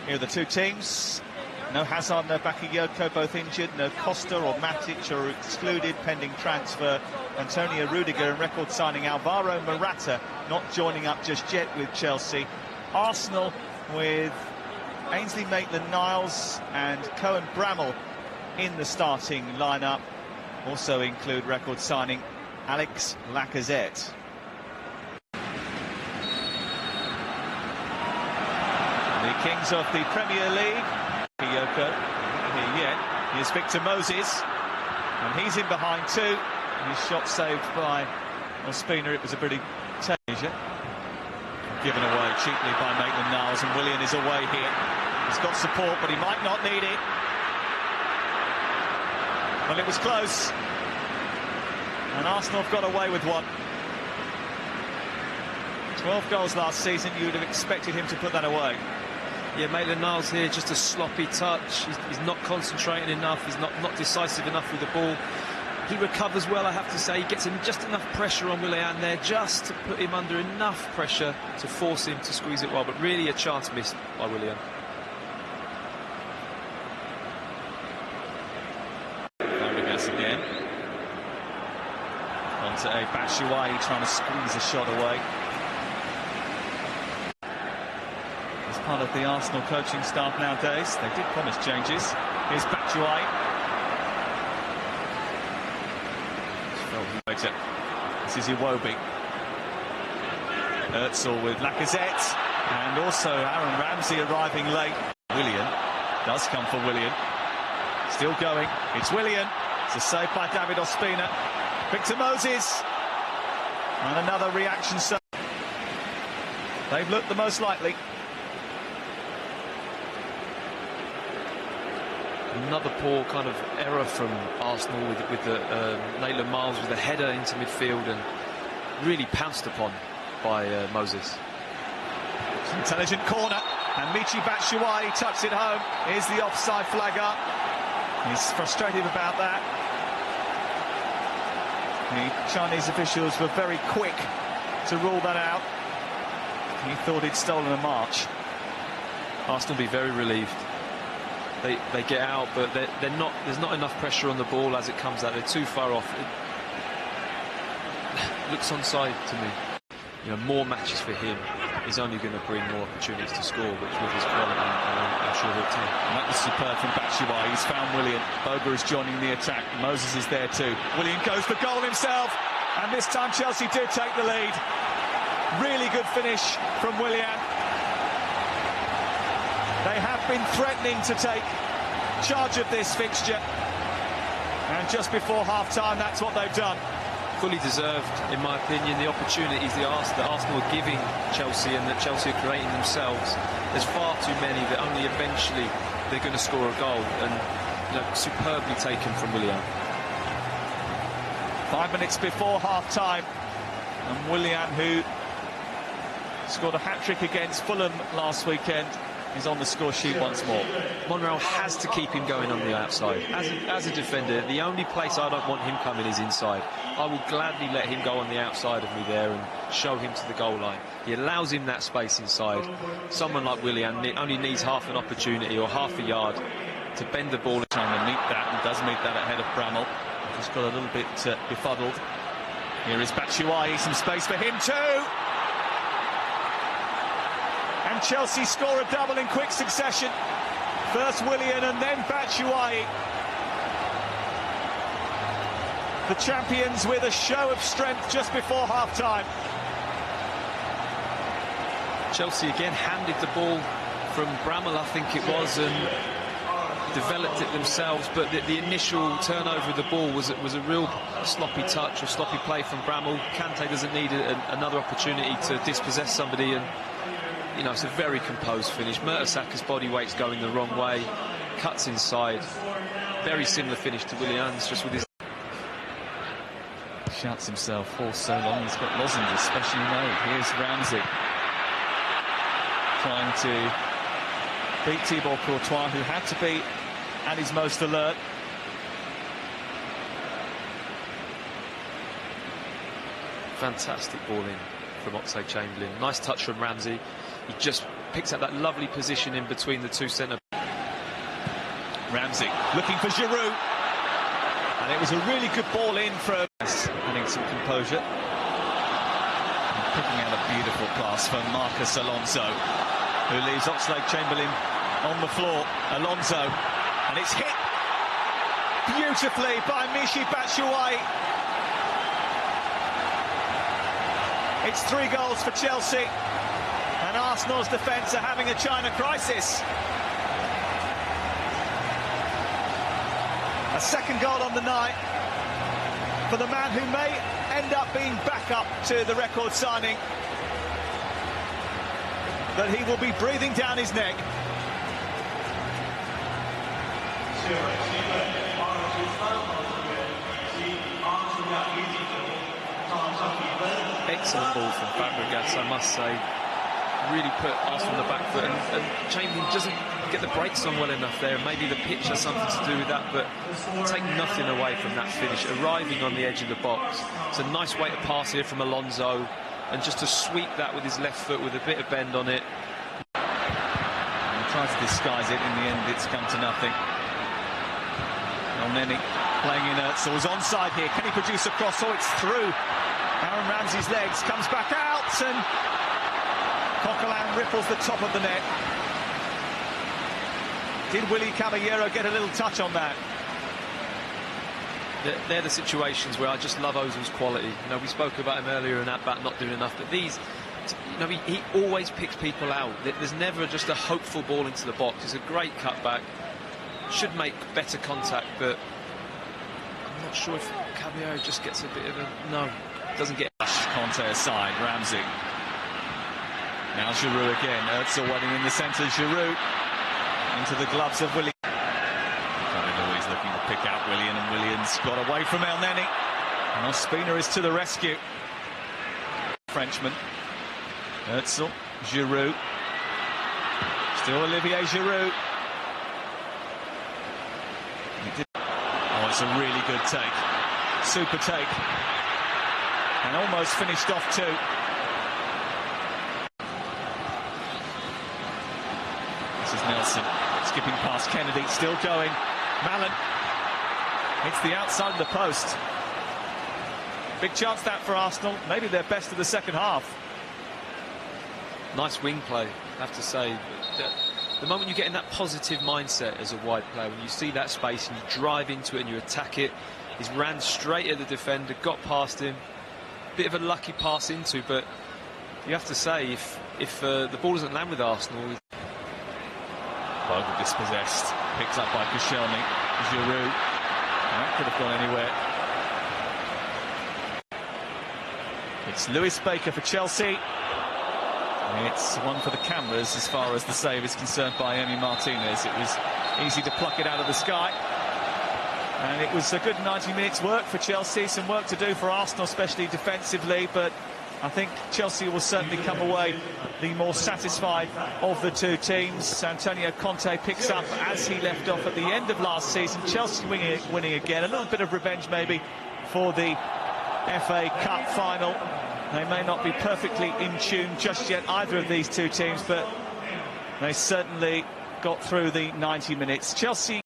Here are the two teams. No Hazard, no Bakayoko, both injured. No Costa or Matic are excluded pending transfer. Antonio Rudiger and record signing Alvaro Morata not joining up just yet with Chelsea. Arsenal with Ainsley Maitland-Niles and Cohen Bramall in the starting lineup. Also include record signing Alex Lacazette. The kings of the Premier League. Bakayoko, here yet. Here's Victor Moses, and he's in behind too. His shot saved by Ospina. It was a pretty danger. Given away cheaply by Maitland-Niles, and Willian is away here. He's got support, but he might not need it. Well, it was close, and Arsenal have got away with one. 12 goals last season, you would have expected him to put that away. Yeah, Maitland-Niles here, just a sloppy touch. He's not concentrating enough. He's not decisive enough with the ball. He recovers well, I have to say. He gets him just enough pressure on Willian there, just to put him under enough pressure to force him to squeeze it well. But really a chance missed by Willian. Fabregas again. Onto a Batshuayi trying to squeeze a shot away. Part of the Arsenal coaching staff nowadays. They did promise changes. Here's Batshuayi. This is Iwobi. Özil with Lacazette, and also Aaron Ramsey arriving late. Willian does come for Willian. Still going. It's Willian. It's a save by David Ospina. Victor Moses. And another reaction. They've looked the most likely. Another poor kind of error from Arsenal with the Maitland-Niles with a header into midfield and really pounced upon by Moses. Intelligent corner, and Michy Batshuayi tucks it home. Here's the offside flag up. He's frustrated about that. The Chinese officials were very quick to rule that out. He thought he'd stolen a march. Arsenal will be very relieved. They get out, but they're not. There's not enough pressure on the ball as it comes out. They're too far off. It looks onside to me. You know, more matches for him is only going to bring more opportunities to score, which with his quality, I'm sure he'll take. And that was superb from Batshuayi. He's found Willian. Boga is joining the attack. Moses is there too. Willian goes for goal himself, and this time Chelsea did take the lead. Really good finish from Willian. They have been threatening to take charge of this fixture, and just before half-time, that's what they've done. Fully deserved, in my opinion, the opportunities that Arsenal are giving Chelsea and that Chelsea are creating themselves. There's far too many that only eventually they're going to score a goal, and superbly taken from Willian. 5 minutes before half-time, and Willian, who scored a hat-trick against Fulham last weekend, is on the score sheet once more. Monreal has to keep him going on the outside. As a defender, the only place I don't want him coming is inside. I will gladly let him go on the outside of me there and show him to the goal line. He allows him that space inside. Someone like Willian only needs half an opportunity or half a yard to bend the ball. Trying to meet that, and does meet that ahead of Bramall. Just got a little bit befuddled. Here is Batshuayi, some space for him too. And Chelsea score a double in quick succession. First Willian and then Batshuayi. The champions with a show of strength just before half-time. Chelsea again handed the ball from Bramall, I think it was, and developed it themselves, but the initial turnover of the ball was a real sloppy touch or sloppy play from Bramall. Kante doesn't need another opportunity to dispossess somebody, and you know, it's a very composed finish. Mertesacker's body weight's going the wrong way, cuts inside. Very similar finish to Willian's, just with his... Shouts himself for so long. He's got lozenges specially made. Here's Ramsey trying to beat Thibaut Courtois, who had to be at his most alert. Fantastic ball in from Oxlade-Chamberlain. Nice touch from Ramsey. He just picks up that lovely position in between the two centre. Ramsey looking for Giroud, and it was a really good ball in from adding some composure, and picking out a beautiful pass for Marcos Alonso, who leaves Oxlade-Chamberlain on the floor. Alonso, and it's hit beautifully by Michy Batshuayi. It's 3 goals for Chelsea, and Arsenal's defence are having a China crisis. A second goal on the night for the man who may end up being back up to the record signing, but he will be breathing down his neck. Excellent ball from Fabregas, I must say. Really put Arsenal on the back foot, and Chamberlain doesn't get the brakes on well enough there. Maybe the pitch has something to do with that, but take nothing away from that finish. Arriving on the edge of the box. It's a nice way to pass here from Alonso, and just to sweep that with his left foot with a bit of bend on it. And he tries to disguise it. In the end, it's come to nothing. Elneny playing in Özil is onside here. Can he produce a cross? Oh, it's through Aaron Ramsey's legs. Comes back out, and Coquelin ripples the top of the net. Did Willy Caballero get a little touch on that? They're the situations where I just love Ozil's quality. You know, we spoke about him earlier and that not doing enough, but these, you know, he always picks people out. There's never just a hopeful ball into the box. It's a great cutback. Should make better contact, but I'm not sure if Caballero just gets a bit of a... No, doesn't get... Conte aside, Ramsey. Now Giroud again. Özil waiting in the centre. Giroud into the gloves of Willian. Always looking to pick out Willian, and Willian's got away from Elneny. And Ospina is to the rescue. Frenchman. Özil. Giroud. Still Olivier Giroud. Oh, it's a really good take. Super take. And almost finished off too. This is Nelson skipping past Kennedy, still going. Malen hits the outside of the post. Big chance that for Arsenal. Maybe their best of the second half. Nice wing play, I have to say. The moment you get in that positive mindset as a wide player, when you see that space and you drive into it and you attack it, he's ran straight at the defender, got past him. Bit of a lucky pass into, but you have to say, if the ball doesn't land with Arsenal... Bogle dispossessed, picked up by Koscielny. Giroud, that could have gone anywhere. It's Lewis Baker for Chelsea. It's one for the cameras as far as the save is concerned by Emi Martinez. It was easy to pluck it out of the sky. And it was a good 90 minutes work for Chelsea, some work to do for Arsenal, especially defensively, but I think Chelsea will certainly come away the more satisfied of the two teams. Antonio Conte picks up as he left off at the end of last season. Chelsea winning again, a little bit of revenge maybe for the FA Cup final. They may not be perfectly in tune just yet, either of these two teams, but they certainly got through the 90 minutes. Chelsea